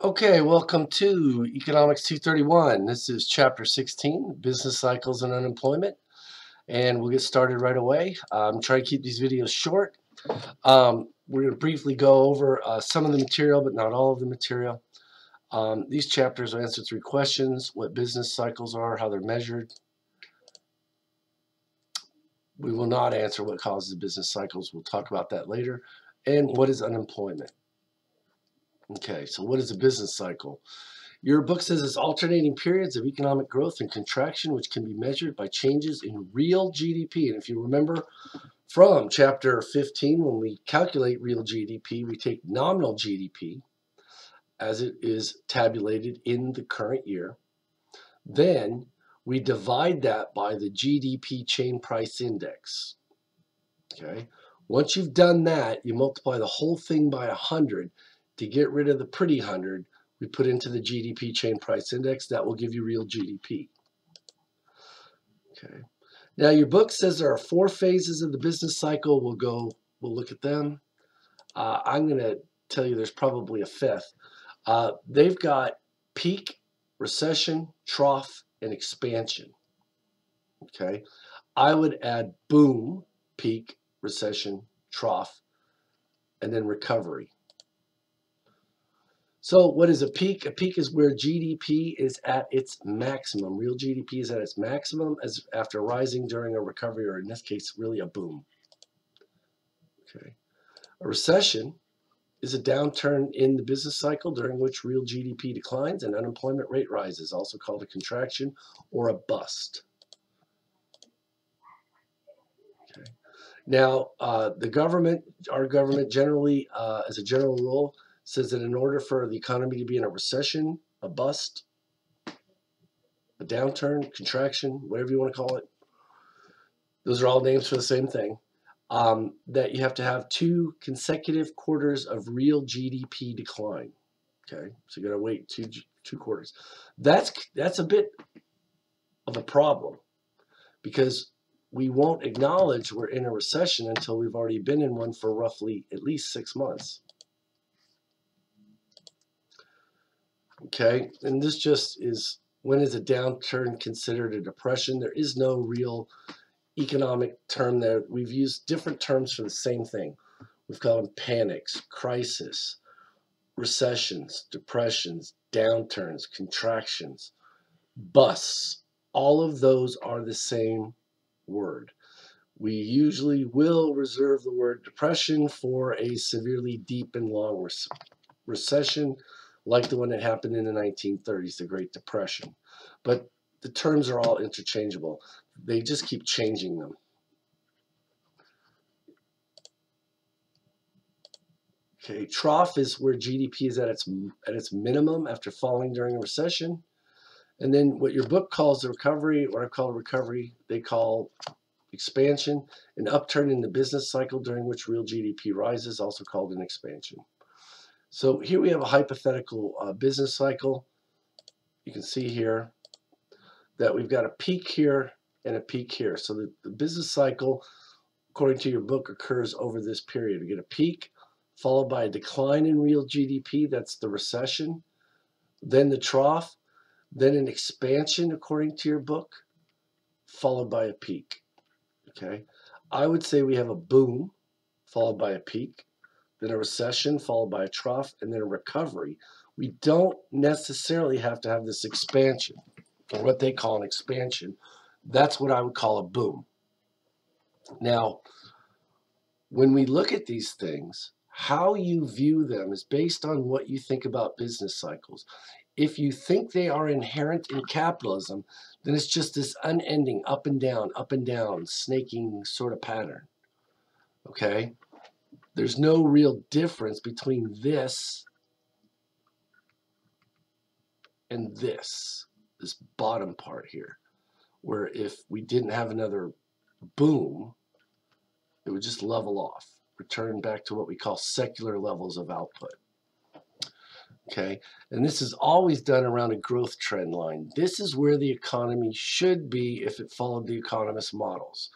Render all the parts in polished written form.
Okay, welcome to Economics 231. This is Chapter 16, Business Cycles and Unemployment, and we'll get started right away. Try to keep these videos short. We're going to briefly go over some of the material, but not all of the material. These chapters will answer 3 questions: what business cycles are, how they're measured. We will not answer what causes business cycles. We'll talk about that later. And what is unemployment? Okay, so what is a business cycle? Your book says it's alternating periods of economic growth and contraction, which can be measured by changes in real GDP. And if you remember from chapter 15, when we calculate real GDP, we take nominal GDP as it is tabulated in the current year. Then we divide that by the GDP chain price index. Okay. Once you've done that, you multiply the whole thing by 100 to get rid of the pretty 100. We put into the GDP chain price index. That will give you real GDP. Okay. Now your book says there are 4 phases of the business cycle. We'll look at them. I'm going to tell you there's probably a 5th. They've got peak, recession, trough, and expansion. Okay. I would add boom, peak, recession, trough, and then recovery. So what is a peak? A peak is where GDP is at its maximum. Real GDP is at its maximum as after rising during a recovery, or in this case, really a boom. Okay. A recession is a downturn in the business cycle during which real GDP declines and unemployment rate rises, also called a contraction or a bust. Okay. Now, our government generally, as a general rule, says that in order for the economy to be in a recession, a bust, a downturn, contraction, whatever you want to call it, those are all names for the same thing, that you have to have 2 consecutive quarters of real GDP decline. Okay, so you got to wait two quarters. That's a bit of a problem because we won't acknowledge we're in a recession until we've already been in one for roughly at least 6 months. Okay, and this just is, when is a downturn considered a depression? There is no real economic term there. We've used different terms for the same thing. We've called them panics, crisis, recessions, depressions, downturns, contractions, busts. All of those are the same word. We usually will reserve the word depression for a severely deep and long recession, like the one that happened in the 1930s, the Great Depression. But the terms are all interchangeable. They just keep changing them. Okay, trough is where GDP is at its minimum after falling during a recession. And then what your book calls the recovery, what I call recovery, they call expansion, an upturn in the business cycle during which real GDP rises, also called an expansion. So here we have a hypothetical business cycle. You can see here that we've got a peak here and a peak here. So the business cycle, according to your book, occurs over this period. We get a peak followed by a decline in real GDP. That's the recession. Then the trough. Then an expansion, according to your book, followed by a peak. Okay, I would say we have a boom followed by a peak, then a recession followed by a trough, and then a recovery. We don't necessarily have to have this expansion, or what they call an expansion. That's what I would call a boom. Now, when we look at these things, how you view them is based on what you think about business cycles. If you think they are inherent in capitalism, then it's just this unending up and down, snaking sort of pattern. Okay? There's no real difference between this and this bottom part here, where if we didn't have another boom, it would just level off, return back to what we call secular levels of output. Okay, and this is always done around a growth trend line. This is where the economy should be if it followed the economist models,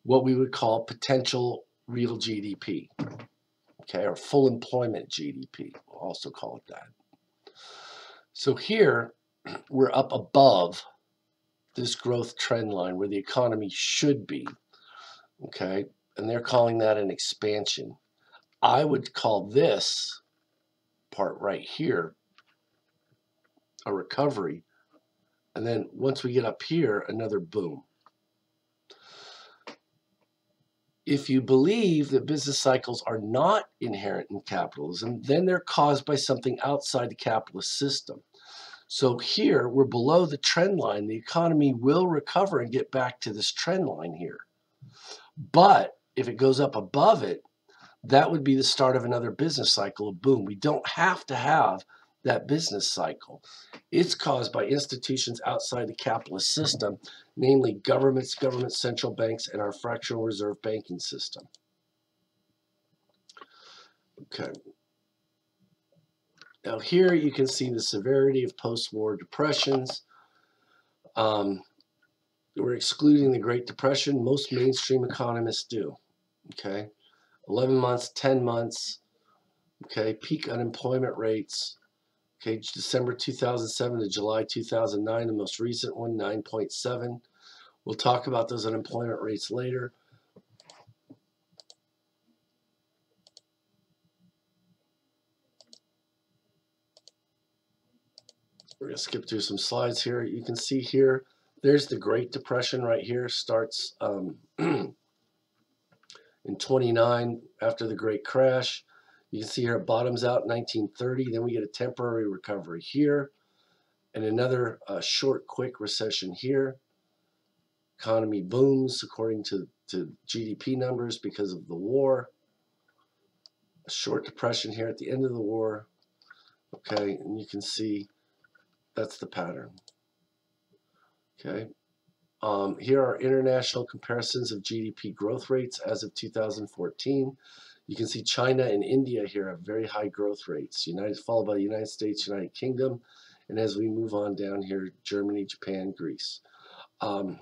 what we would call potential real GDP, okay, or full employment GDP, we'll also call it that. So here we're up above this growth trend line where the economy should be, okay? And they're calling that an expansion. I would call this part right here a recovery. And then once we get up here, another boom. If you believe that business cycles are not inherent in capitalism, then they're caused by something outside the capitalist system. So here we're below the trend line. The economy will recover and get back to this trend line here. But if it goes up above it, that would be the start of another business cycle, a boom. We don't have to have that business cycle. It's caused by institutions outside the capitalist system, namely governments, government central banks, and our fractional reserve banking system. Okay. Now here you can see the severity of post-war depressions. We're excluding the Great Depression. Most mainstream economists do. Okay. 11 months, 10 months. Okay. Peak unemployment rates. Okay, December 2007 to July 2009, the most recent one, 9.7. We'll talk about those unemployment rates later. We're going to skip through some slides here. You can see here, there's the Great Depression right here. Starts in 29 after the Great Crash. You can see here it bottoms out in 1930. Then we get a temporary recovery here and another short, quick recession here. Economy booms according to GDP numbers because of the war. A short depression here at the end of the war. Okay, and you can see that's the pattern. Okay, here are international comparisons of GDP growth rates as of 2014. You can see China and India here have very high growth rates, followed by the United States, United Kingdom, and as we move on down here, Germany, Japan, Greece. Your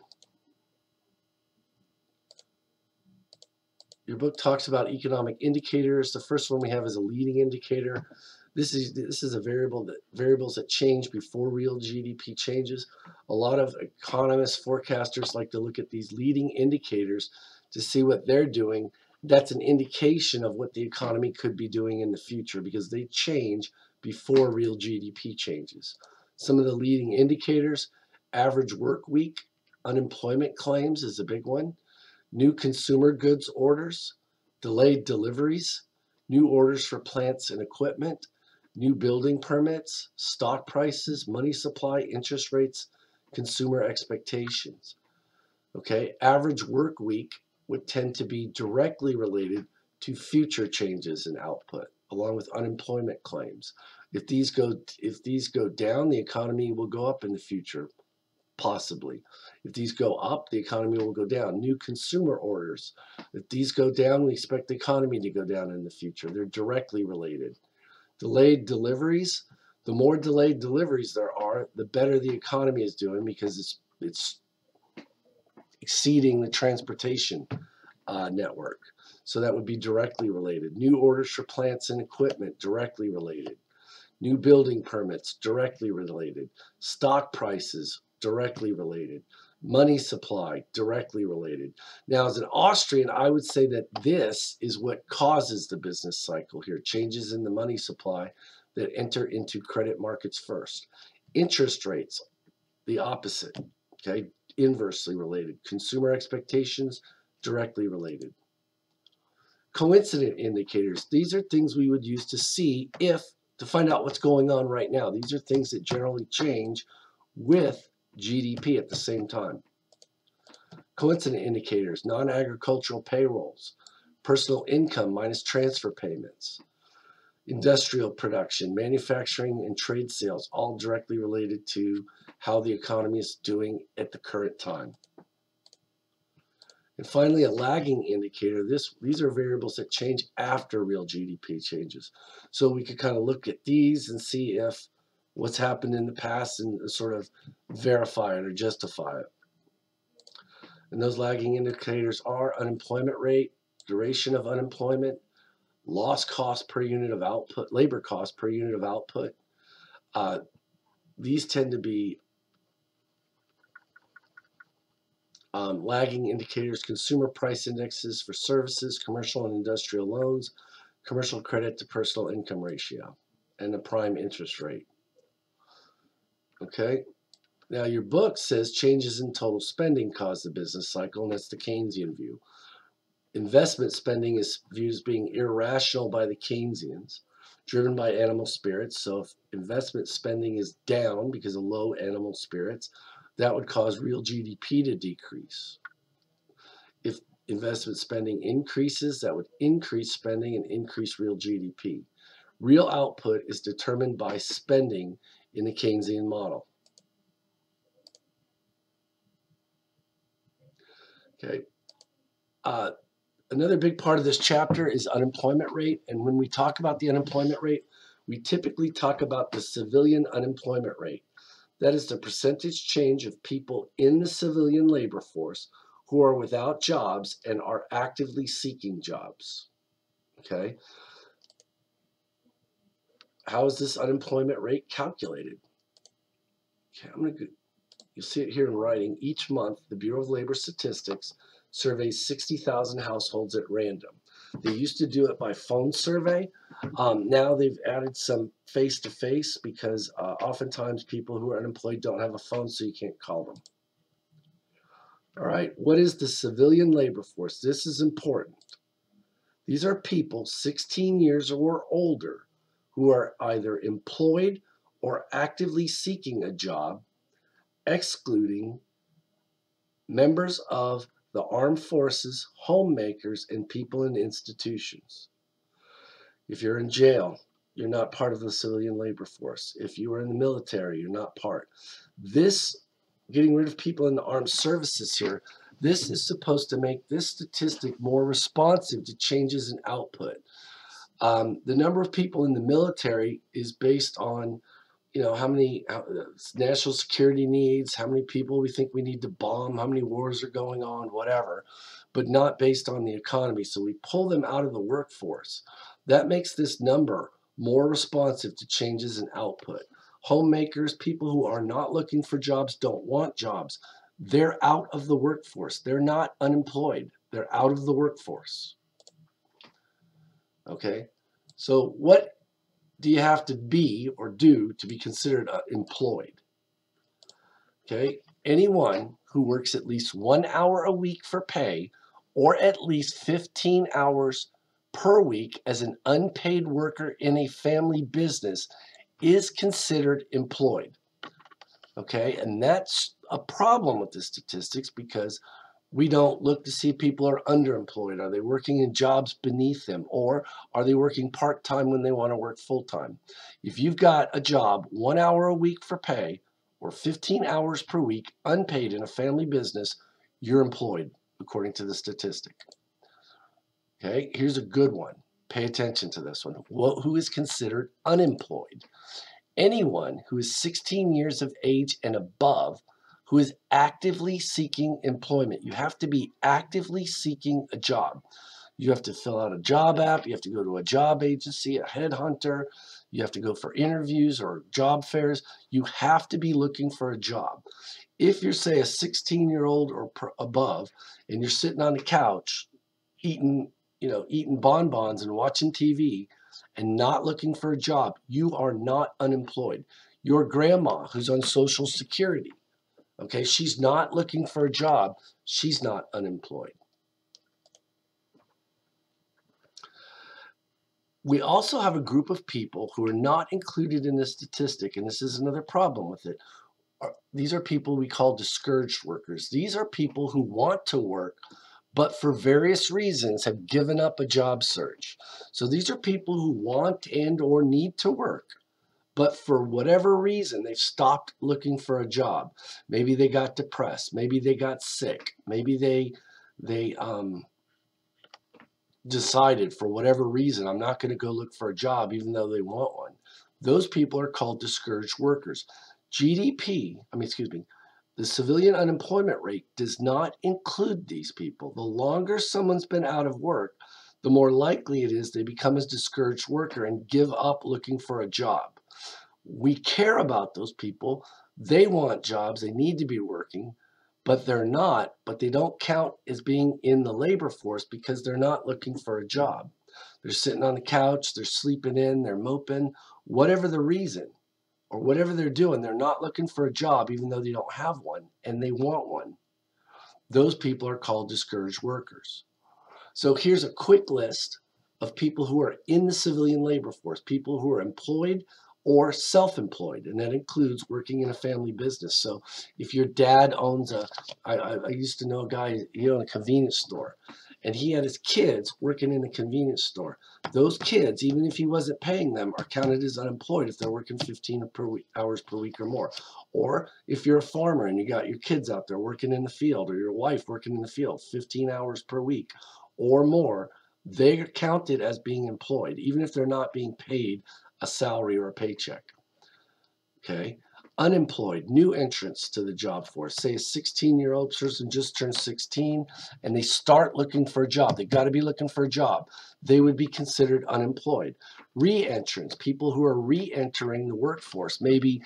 book talks about economic indicators. The first one we have is a leading indicator. This is a variables that change before real GDP changes. A lot of economists, forecasters like to look at these leading indicators to see what they're doing. That's an indication of what the economy could be doing in the future because they change before real GDP changes. Some of the leading indicators: average work week, unemployment claims is a big one. New consumer goods orders, delayed deliveries, new orders for plants and equipment, new building permits, stock prices, money supply, interest rates, consumer expectations. Okay, average work week would tend to be directly related to future changes in output, along with unemployment claims. If these go down, the economy will go up in the future. Possibly. If these go up, the economy will go down. New consumer orders. If these go down, we expect the economy to go down in the future. They're directly related. Delayed deliveries. The more delayed deliveries there are, the better the economy is doing because it's exceeding the transportation network. So that would be directly related. New orders for plants and equipment, directly related. New building permits, directly related. Stock prices, directly related. Money supply, directly related. Now, as an Austrian, I would say that this is what causes the business cycle here, changes in the money supply that enter into credit markets first. Interest rates, the opposite, okay, inversely related. Consumer expectations, directly related. Coincident indicators, these are things we would use to see to find out what's going on right now. These are things that generally change with GDP at the same time. Coincident indicators, non-agricultural payrolls, personal income minus transfer payments, industrial production, manufacturing and trade sales, all directly related to how the economy is doing at the current time. And finally, a lagging indicator. These are variables that change after real GDP changes. So we could kind of look at these and see if what's happened in the past and sort of verify it or justify it. And those lagging indicators are unemployment rate, duration of unemployment, loss cost per unit of output, labor cost per unit of output, these tend to be lagging indicators, consumer price indexes for services, commercial and industrial loans, commercial credit to personal income ratio, and the prime interest rate. Okay. Now, your book says changes in total spending cause the business cycle, and that's the Keynesian view. Investment spending is viewed as being irrational by the Keynesians, driven by animal spirits. So if investment spending is down because of low animal spirits, that would cause real GDP to decrease. If investment spending increases, that would increase spending and increase real GDP. Real output is determined by spending in the Keynesian model. Okay. Another big part of this chapter is unemployment rate. And when we talk about the unemployment rate, we typically talk about the civilian unemployment rate. That is the percentage change of people in the civilian labor force who are without jobs and are actively seeking jobs. Okay. How is this unemployment rate calculated? Okay, you'll see it here in writing. Each month, the Bureau of Labor Statistics surveys 60,000 households at random. They used to do it by phone survey. Now they've added some face-to-face because oftentimes people who are unemployed don't have a phone, so you can't call them. All right, what is the civilian labor force? This is important. These are people 16 years or older who are either employed or actively seeking a job, excluding members of the armed forces, homemakers, and people in institutions. If you're in jail, you're not part of the civilian labor force. If you are in the military, you're not part. This, getting rid of people in the armed services here, this is supposed to make this statistic more responsive to changes in output. The number of people in the military is based on how many national security needs, how many people we think we need to bomb, how many wars are going on, whatever, but not based on the economy. So we pull them out of the workforce. That makes this number more responsive to changes in output. Homemakers, people who are not looking for jobs, don't want jobs. They're out of the workforce. They're not unemployed. They're out of the workforce. Okay, so what do you have to be or do to be considered employed? Okay, anyone who works at least 1 hour a week for pay or at least 15 hours per week as an unpaid worker in a family business is considered employed. Okay, and that's a problem with the statistics because we don't look to see if people are underemployed. Are they working in jobs beneath them? Or are they working part-time when they want to work full-time? If you've got a job 1 hour a week for pay or 15 hours per week unpaid in a family business, you're employed, according to the statistic. Okay, here's a good one. Pay attention to this one. Who is considered unemployed? Anyone who is 16 years of age and above who is actively seeking employment. You have to be actively seeking a job. You have to fill out a job app. You have to go to a job agency, a headhunter. You have to go for interviews or job fairs. You have to be looking for a job. If you're, say, a 16-year-old or above, and you're sitting on the couch eating bonbons and watching TV and not looking for a job, you are not unemployed. Your grandma who's on Social Security, okay, she's not looking for a job. She's not unemployed. We also have a group of people who are not included in this statistic, and this is another problem with it. These are people we call discouraged workers. These are people who want to work, but for various reasons have given up a job search. So these are people who want and or need to work, but for whatever reason, they've stopped looking for a job. Maybe they got depressed. Maybe they got sick. Maybe they decided for whatever reason, I'm not going to go look for a job even though they want one. Those people are called discouraged workers. The civilian unemployment rate does not include these people. The longer someone's been out of work, the more likely it is they become a discouraged worker and give up looking for a job. We care about those people. They want jobs. They need to be working, but they're not. But they don't count as being in the labor force because they're not looking for a job. They're sitting on the couch. They're sleeping in. They're moping. Whatever the reason or whatever they're doing, they're not looking for a job even though they don't have one and they want one. Those people are called discouraged workers. So here's a quick list of people who are in the civilian labor force, people who are employed or self-employed, and that includes working in a family business. So if your dad owns I used to know a guy, he owned a convenience store, and he had his kids working in a convenience store. Those kids, even if he wasn't paying them, are counted as unemployed if they're working 15 hours per week or more. Or if you're a farmer and you got your kids out there working in the field, or your wife working in the field 15 hours per week or more, they're counted as being employed, even if they're not being paid a salary or a paycheck. Okay. Unemployed, new entrants to the job force. Say a 16-year-old person just turned 16 and they start looking for a job. They got to be looking for a job. They would be considered unemployed. Re-entrants, people who are re-entering the workforce. Maybe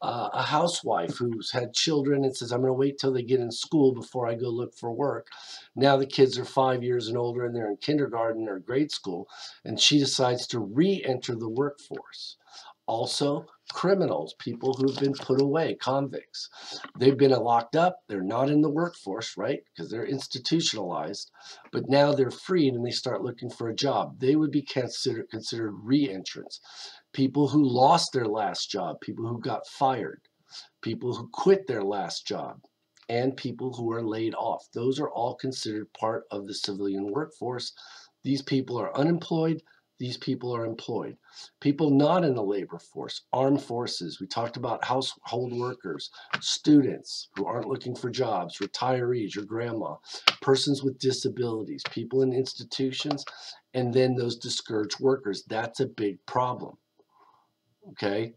a housewife who's had children and says, I'm going to wait till they get in school before I go look for work. Now the kids are 5 years and older and they're in kindergarten or grade school, and she decides to re-enter the workforce. Also, criminals, people who've been put away, convicts. They've been locked up. They're not in the workforce, right? Because they're institutionalized. But now they're freed and they start looking for a job. They would be considered re-entrants. People who lost their last job, people who got fired, people who quit their last job, and people who are laid off. Those are all considered part of the civilian workforce. These people are unemployed. These people are employed. People not in the labor force, armed forces. We talked about household workers, students who aren't looking for jobs, retirees, your grandma, persons with disabilities, people in institutions, and then those discouraged workers. That's a big problem. Okay?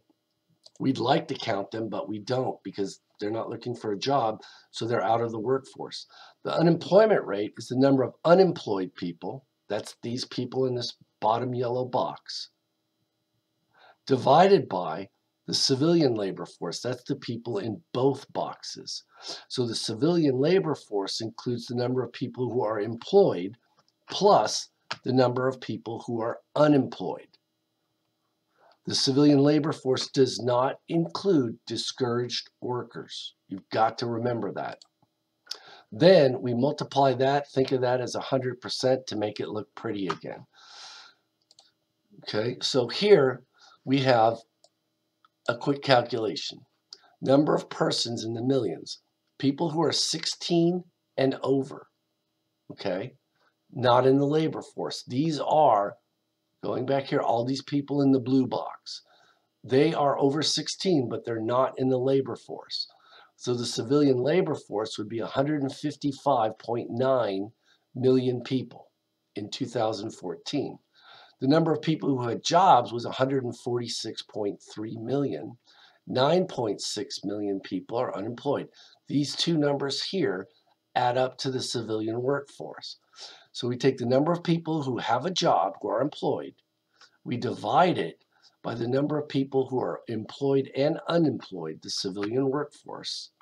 We'd like to count them, but we don't because they're not looking for a job, so they're out of the workforce. The unemployment rate is the number of unemployed people. That's these people in this bottom yellow box, divided by the civilian labor force. That's the people in both boxes. So the civilian labor force includes the number of people who are employed plus the number of people who are unemployed. The civilian labor force does not include discouraged workers. You've got to remember that. Then we multiply that, think of that as 100% to make it look pretty again. Okay, so here we have a quick calculation. Number of persons in the millions. People who are 16 and over, okay, not in the labor force. These are, going back here, all these people in the blue box. They are over 16, but they're not in the labor force. So the civilian labor force would be 155.9 million people in 2014. The number of people who had jobs was 146.3 million. 9.6 million people are unemployed. These two numbers here add up to the civilian workforce. So we take the number of people who have a job, who are employed, we divide it by the number of people who are employed and unemployed, the civilian workforce.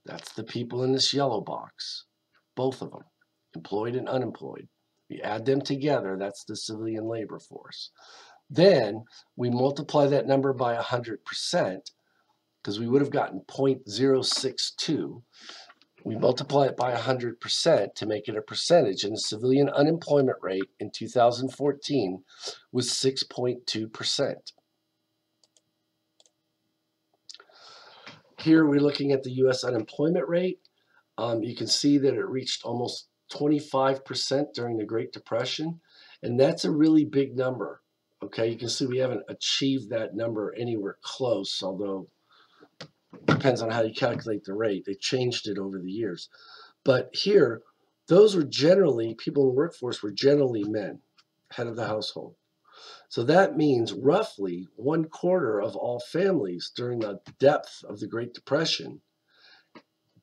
That's the people in this yellow box, both of them, employed and unemployed. We add them together, that's the civilian labor force. Then we multiply that number by 100%, because we would have gotten 0.062. We multiply it by 100% to make it a percentage, and the civilian unemployment rate in 2014 was 6.2%. Here we're looking at the U.S. unemployment rate. You can see that it reached almost 25% during the Great Depression, and that's a really big number. Okay, you can see we haven't achieved that number anywhere close, although it depends on how you calculate the rate. They changed it over the years. But here, those were generally, people in the workforce were generally men, head of the household. So that means roughly 1/4 of all families during the depth of the Great Depression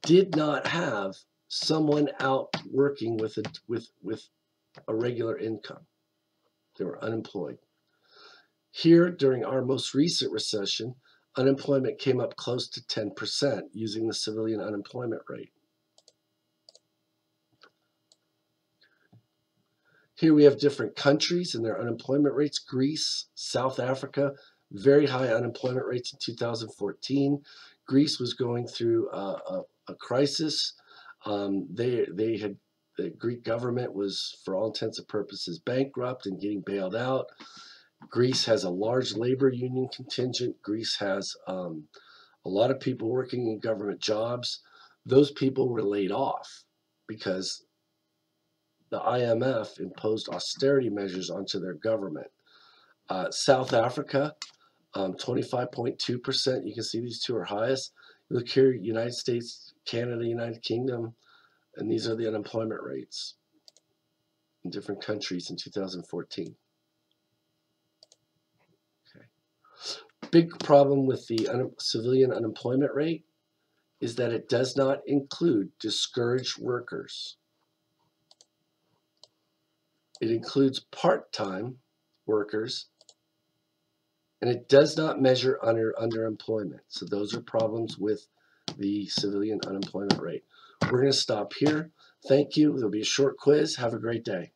did not have someone out working with a regular income. They were unemployed. Here, during our most recent recession, unemployment came up close to 10% using the civilian unemployment rate. Here we have different countries and their unemployment rates. Greece, South Africa, very high unemployment rates in 2014. Greece was going through a crisis. The Greek government was, for all intents and purposes, bankrupt and getting bailed out. Greece has a large labor union contingent. Greece has a lot of people working in government jobs. Those people were laid off because the IMF imposed austerity measures onto their government. South Africa, 25.2%. You can see these two are highest. Look here, United States, Canada, United Kingdom, and these are the unemployment rates in different countries in 2014. Okay. Big problem with the civilian unemployment rate is that it does not include discouraged workers. It includes part-time workers, and it does not measure underemployment. So those are problems with the civilian unemployment rate. We're going to stop here. Thank you. There'll be a short quiz. Have a great day.